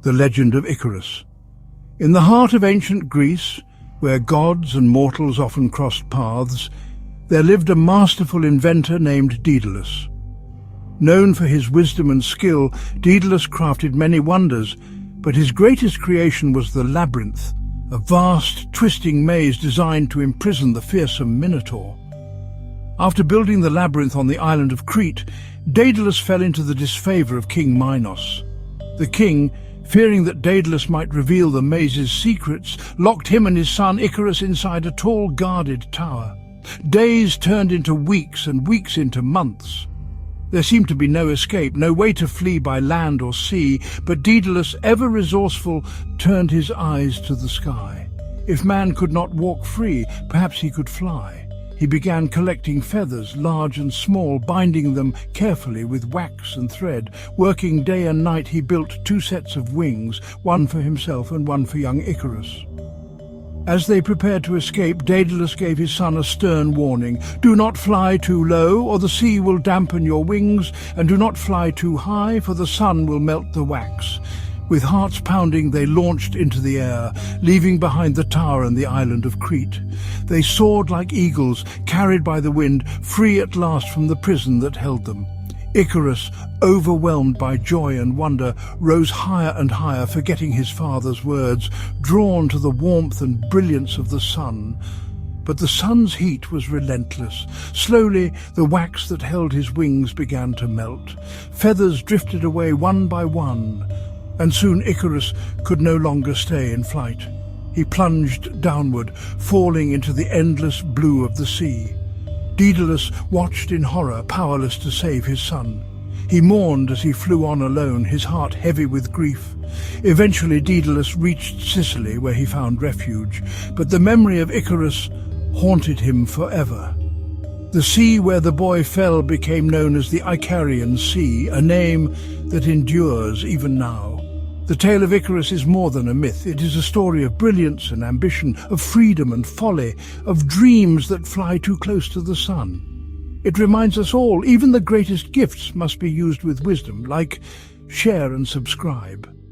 The legend of Icarus. In the heart of ancient Greece, where gods and mortals often crossed paths, there lived a masterful inventor named Daedalus. Known for his wisdom and skill, Daedalus crafted many wonders, but his greatest creation was the labyrinth, a vast, twisting maze designed to imprison the fearsome Minotaur. After building the labyrinth on the island of Crete, Daedalus fell into the disfavor of King Minos. The king, fearing that Daedalus might reveal the maze's secrets, locked him and his son Icarus inside a tall, guarded tower. Days turned into weeks and weeks into months. There seemed to be no escape, no way to flee by land or sea, but Daedalus, ever resourceful, turned his eyes to the sky. If man could not walk free, perhaps he could fly. He began collecting feathers, large and small, binding them carefully with wax and thread. Working day and night, he built 2 sets of wings, one for himself and one for young Icarus. As they prepared to escape, Daedalus gave his son a stern warning. Do not fly too low, or the sea will dampen your wings, and do not fly too high, for the sun will melt the wax. With hearts pounding, they launched into the air, leaving behind the tower and the island of Crete. They soared like eagles, carried by the wind, free at last from the prison that held them. Icarus, overwhelmed by joy and wonder, rose higher and higher, forgetting his father's words, drawn to the warmth and brilliance of the sun. But the sun's heat was relentless. Slowly, the wax that held his wings began to melt. Feathers drifted away one by one, and soon Icarus could no longer stay in flight. He plunged downward, falling into the endless blue of the sea. Daedalus watched in horror, powerless to save his son. He mourned as he flew on alone, his heart heavy with grief. Eventually Daedalus reached Sicily, where he found refuge, but the memory of Icarus haunted him forever. The sea where the boy fell became known as the Icarian Sea, a name that endures even now. The tale of Icarus is more than a myth. It is a story of brilliance and ambition, of freedom and folly, of dreams that fly too close to the sun. It reminds us all, even the greatest gifts must be used with wisdom. Like, share and subscribe.